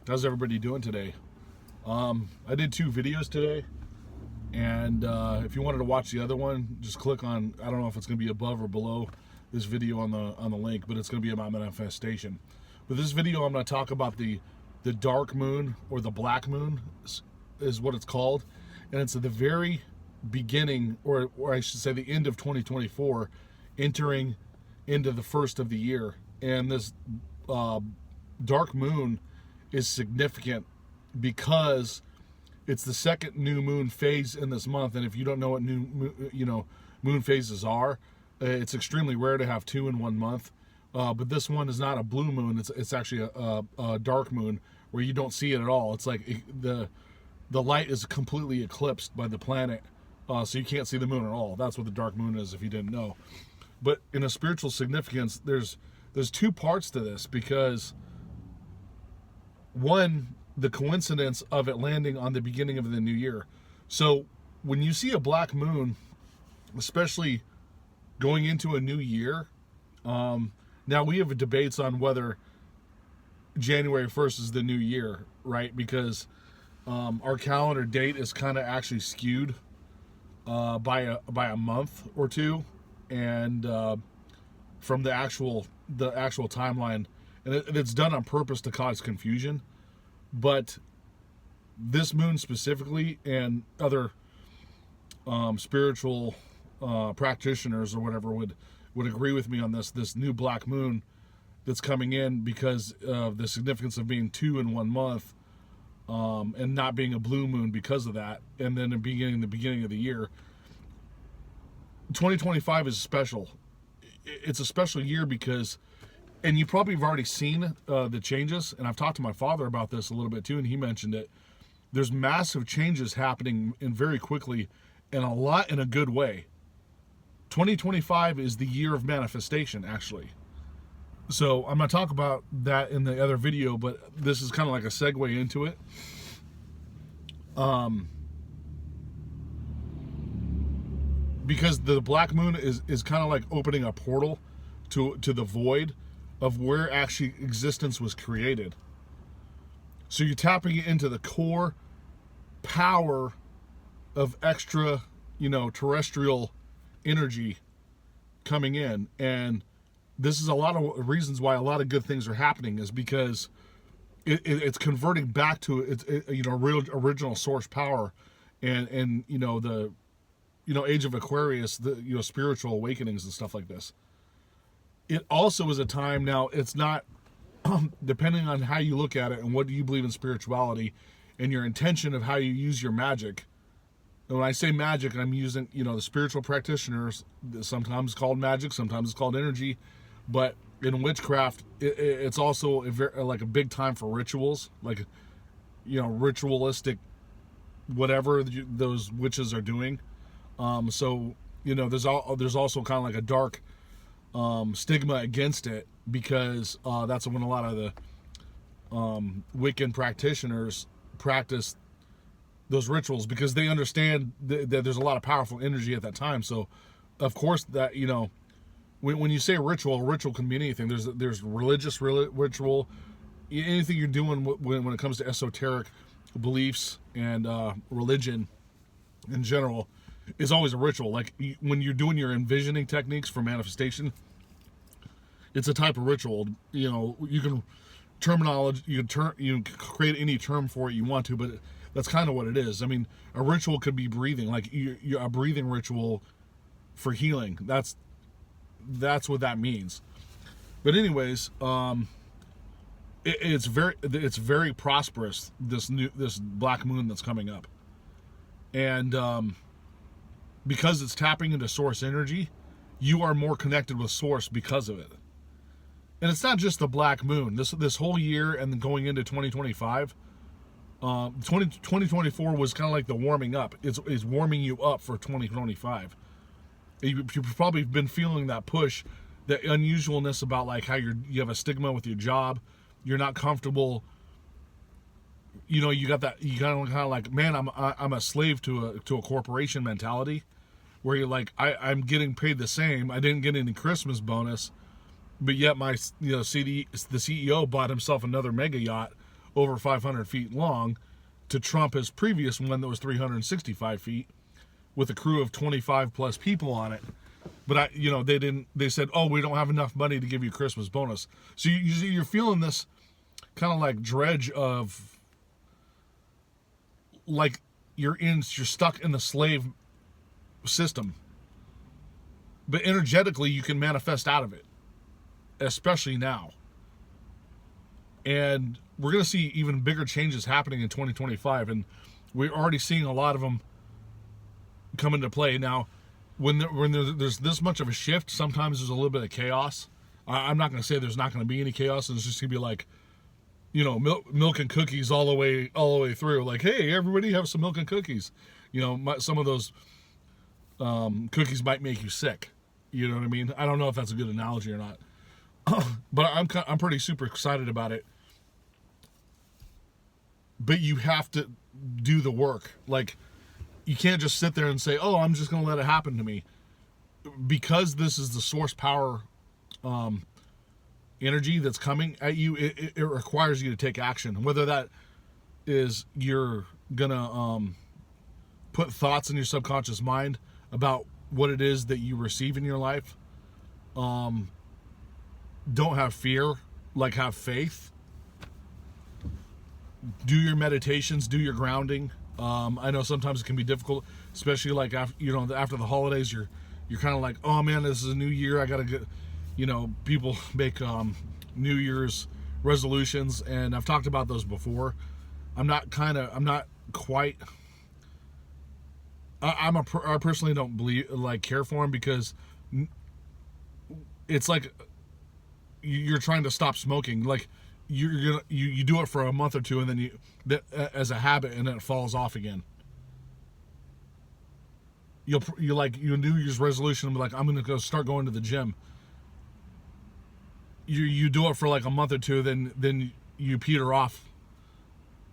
How's everybody doing today? I did 2 videos today, and if you wanted to watch the other one, just click on, I don't know if it's going to be above or below this video on the link, but it's going to be about manifestation. But this video, I'm going to talk about the dark moon, or the black moon is what it's called, and it's at the very beginning, or I should say the end of 2024, entering into the first of the year. And this dark moon is significant because it's the second new moon phase in this month. And if you don't know what moon phases are, it's extremely rare to have 2 in 1 month. But this one is not a blue moon. It's actually a dark moon where you don't see it at all. It's like the light is completely eclipsed by the planet, so you can't see the moon at all. That's what the dark moon is, if you didn't know. But in a spiritual significance, there's 2 parts to this, because one, the coincidence of it landing on the beginning of the new year. So when you see a black moon, especially going into a new year, now we have debates on whether January 1st is the new year, right? Because our calendar date is kind of actually skewed by a month or two, and from the actual timeline, and it's done on purpose to cause confusion. But this moon specifically, and other spiritual practitioners or whatever would agree with me on this new black moon that's coming in, because of the significance of being 2 in 1 month, and not being a blue moon because of that, and then the beginning of the year. 2025 is special. It's a special year because, and you probably have already seen the changes, and I've talked to my father about this a little bit too, and he mentioned it. There's massive changes happening, and very quickly, and a lot in a good way. 2025 is the year of manifestation, actually. So I'm going to talk about that in the other video, but this is kind of like a segue into it. Because the black moon is kind of like opening a portal to the void of where actually existence was created. So you're tapping into the core power of extra, terrestrial energy coming in. And this is a lot of reasons why a lot of good things are happening, is because it's converting back to its real original source power, and the age of Aquarius, the spiritual awakenings and stuff like this. It also is a time now, it's not depending on how you look at it and what do you believe in spirituality and your intention of how you use your magic. And when I say magic, I'm using the spiritual practitioners, sometimes called magic, sometimes it's called energy, but in witchcraft it's also like a big time for rituals, like ritualistic whatever those witches are doing. So there's also kind of like a dark stigma against it, because that's when a lot of the Wiccan practitioners practice those rituals, because they understand that there's a lot of powerful energy at that time. So of course that when you say ritual can be anything. There's religious ritual, anything you're doing when it comes to esoteric beliefs and religion in general is always a ritual. Like when you're doing your envisioning techniques for manifestation, it's a type of ritual. You can terminology, you can create any term for it you want to, but that's kind of what it is. I mean, a ritual could be breathing, like a breathing ritual for healing. That's what that means. But anyways, it's very prosperous, this black moon that's coming up, and because it's tapping into source energy, you are more connected with source because of it. And it's not just the black moon. This whole year, and then going into 2025, 2024 was kind of like the warming up. It's warming you up for 2025. You've probably been feeling that push, the unusualness about like how you have a stigma with your job. You're not comfortable. You got that. You kind of like, man, I'm a slave to a corporation mentality, where you're like, I'm getting paid the same. I didn't get any Christmas bonus, but yet my the CEO bought himself another mega yacht over 500 feet long to trump his previous one that was 365 feet with a crew of 25 plus people on it. But they said, oh, we don't have enough money to give you a Christmas bonus. So you're feeling this kind of like dredge of like you're stuck in the slave system. But energetically, you can manifest out of it, especially now. And we're going to see even bigger changes happening in 2025, and we're already seeing a lot of them come into play. Now, when there's this much of a shift, sometimes there's a little bit of chaos. I'm not going to say there's not going to be any chaos, and it's just going to be like, milk and cookies all the way through. Like, hey, everybody have some milk and cookies. Some of those cookies might make you sick. You know what I mean? I don't know if that's a good analogy or not, but I'm pretty super excited about it. But you have to do the work. Like, you can't just sit there and say, oh, I'm just going to let it happen to me. Because this is the source power energy that's coming at you, it requires you to take action. Whether that is you're going to put thoughts in your subconscious mind about what it is that you receive in your life. Don't have fear, like have faith. Do your meditations, do your grounding. I know sometimes it can be difficult, especially like after the holidays. You're kind of like, oh man, this is a new year. I gotta get, people make New Year's resolutions, and I've talked about those before. I personally don't care for them, because it's like you're trying to stop smoking. Like, you do it for a month or two, and then as a habit, and then it falls off again. Your New Year's resolution will be like, I'm gonna go start going to the gym. You do it for like a month or two, then you peter off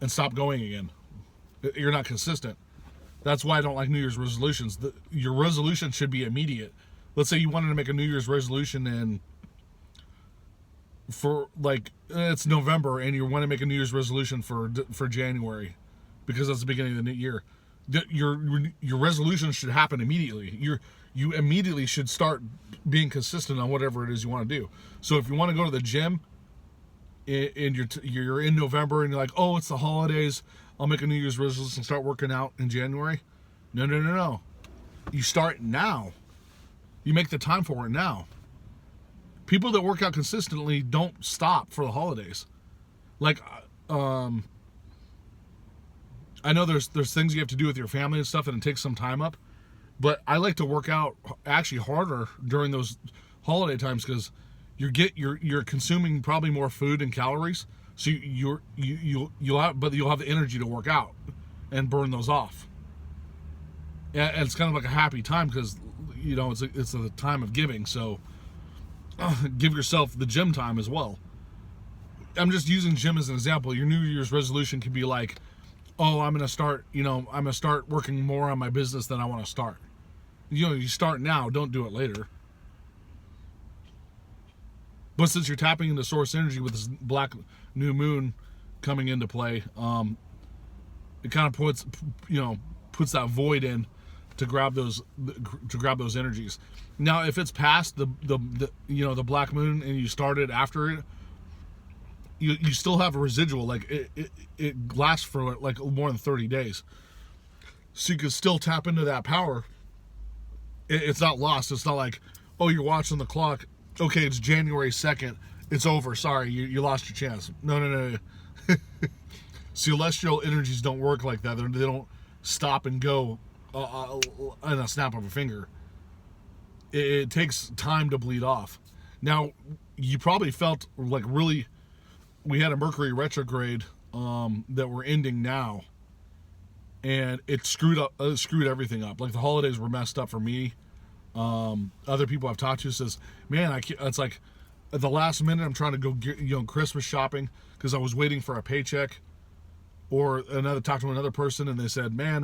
and stop going again. You're not consistent. That's why I don't like New Year's resolutions. Your resolution should be immediate. Let's say you wanted to make a New Year's resolution it's November, and you want to make a New Year's resolution for January, because that's the beginning of the new year. Your resolution should happen immediately. You immediately should start being consistent on whatever it is you want to do. So if you want to go to the gym, and you're in November, and you're like, oh, it's the holidays, I'll make a New Year's resolution and start working out in January. No. You start now. You make the time for it now. People that work out consistently don't stop for the holidays. Like, I know there's things you have to do with your family and stuff, and it takes some time up. But I like to work out actually harder during those holiday times, because you're consuming probably more food and calories. So you'll have the energy to work out and burn those off. And it's kind of like a happy time, because it's a time of giving. So give yourself the gym time as well. I'm just using gym as an example. Your New Year's resolution could be like, oh, I'm gonna start working more on my business than I want to start. You start now, don't do it later. But since you're tapping into source energy with this black new moon coming into play, it kind of puts that void in to grab those energies. Now, if it's past the black moon and you started after it, you still have a residual. Like it lasts for like more than 30 days, so you can still tap into that power. It's not lost. It's not like, oh, you're watching the clock. Okay, it's January 2nd. It's over. Sorry, you lost your chance. No. Celestial energies don't work like that. They don't stop and go in a snap of a finger. It takes time to bleed off. Now, you probably felt like really, we had a Mercury retrograde that we're ending now, and it screwed everything up. Like, the holidays were messed up for me. Other people I've talked to says, man, it's like at the last minute I'm trying to go get Christmas shopping because I was waiting for a paycheck. Or talk to another person, and they said, man,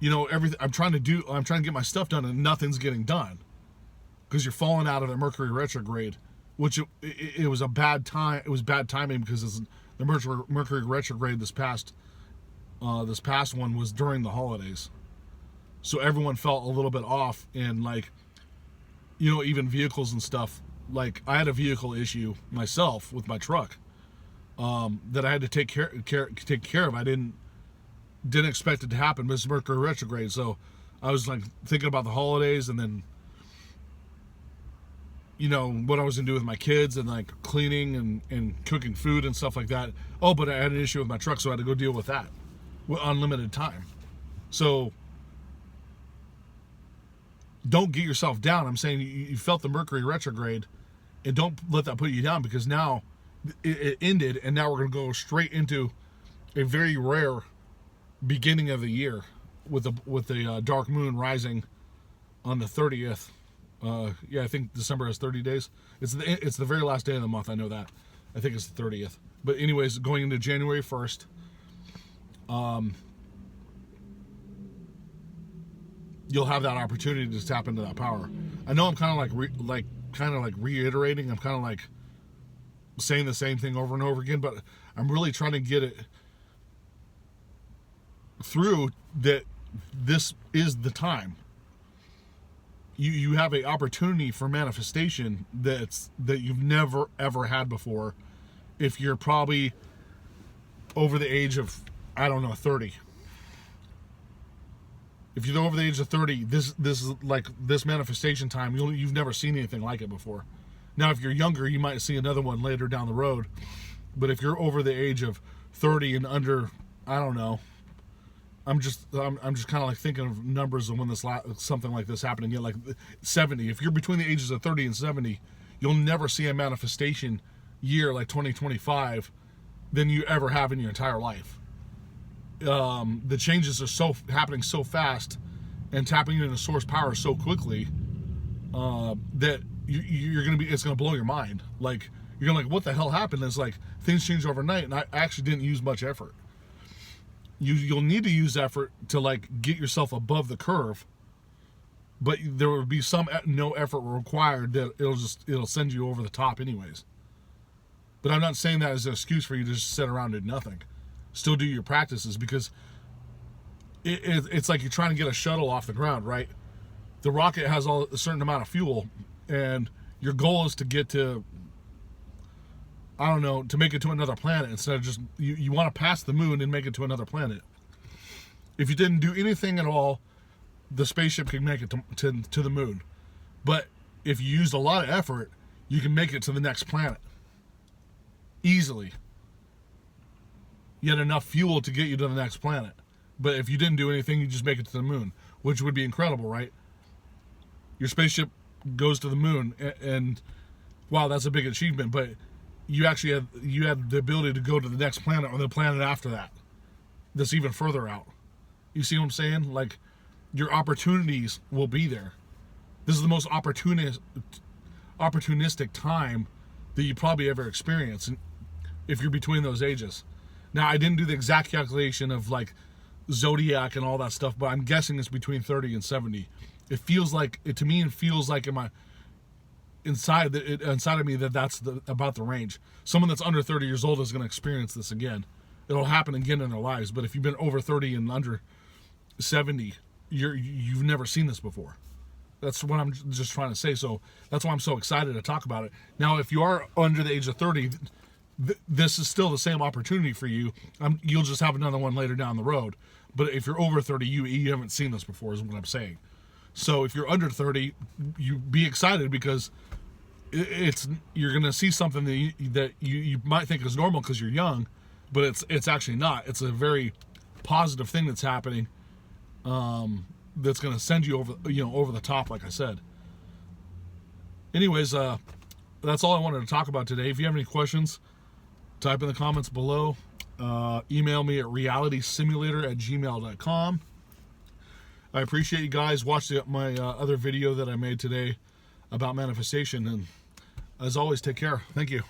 everything I'm trying to get my stuff done, and nothing's getting done because you're falling out of the Mercury retrograde which it was a bad time. It was bad timing because the Mercury retrograde this past one was during the holidays, so everyone felt a little bit off, and like, you know, even vehicles and stuff. Like, I had a vehicle issue myself with my truck that I had to take care of. I didn't expect it to happen, but it's Mercury retrograde, so I was like thinking about the holidays, and then, you know, what I was gonna do with my kids, and like cleaning and cooking food and stuff like that. Oh, but I had an issue with my truck, so I had to go deal with that with unlimited time. So don't get yourself down. I'm saying you felt the Mercury retrograde, and don't let that put you down, because now it ended, and now we're gonna go straight into a very rare beginning of the year with the dark moon rising on the 30th. Yeah, I think December has 30 days. It's the very last day of the month. I know that. I think it's the 30th. But anyways, going into January 1st, you'll have that opportunity to tap into that power. I know I'm kind of like reiterating. I'm kind of like saying the same thing over and over again, but I'm really trying to get it through that this is the time. You have an opportunity for manifestation that you've never ever had before, if you're probably over the age of, I don't know, 30. If you're over the age of 30, this is like this manifestation time. You've never seen anything like it before. Now, if you're younger, you might see another one later down the road. But if you're over the age of 30 and under, I don't know. I'm just kind of like thinking of numbers of when something like this happened again, like 70. If you're between the ages of 30 and 70, you'll never see a manifestation year like 2025 than you ever have in your entire life. The changes are happening so fast, and tapping into source power so quickly that it's gonna blow your mind. Like, you're gonna like, what the hell happened? It's like things change overnight, and I actually didn't use much effort. You'll need to use effort to like get yourself above the curve, but there will be no effort required that it'll send you over the top anyways. But I'm not saying that as an excuse for you to just sit around and do nothing. Still do your practices, because it's like you're trying to get a shuttle off the ground, right? The rocket has a certain amount of fuel, and your goal is to get to, I don't know, to make it to another planet instead of just, you want to pass the moon and make it to another planet. If you didn't do anything at all, the spaceship can make it to the moon. But if you used a lot of effort, you can make it to the next planet easily. You had enough fuel to get you to the next planet. But if you didn't do anything, you just make it to the moon, which would be incredible, right? Your spaceship goes to the moon, and wow, that's a big achievement, but you actually have the ability to go to the next planet or the planet after that, that's even further out. You see what I'm saying? Like, your opportunities will be there. This is the most opportunistic time that you probably ever experience if you're between those ages. Now, I didn't do the exact calculation of like zodiac and all that stuff, but I'm guessing it's between 30 and 70. It feels like inside of me that's about the range. Someone that's under 30 years old is going to experience this again. It'll happen again in their lives. But if you've been over 30 and under 70, you've never seen this before. That's what I'm just trying to say. So that's why I'm so excited to talk about it. Now, if you are under the age of 30, this is still the same opportunity for you. You'll just have another one later down the road. But if you're over 30, you haven't seen this before, is what I'm saying. So if you're under 30, you be excited, because you're going to see something that you might think is normal because you're young, but it's actually not. It's a very positive thing that's happening, that's going to send you over the top, like I said. Anyways, that's all I wanted to talk about today. If you have any questions, type in the comments below. Email me at realitysimulator@gmail.com. I appreciate you guys. Watch my other video that I made today about manifestation. And as always, take care. Thank you.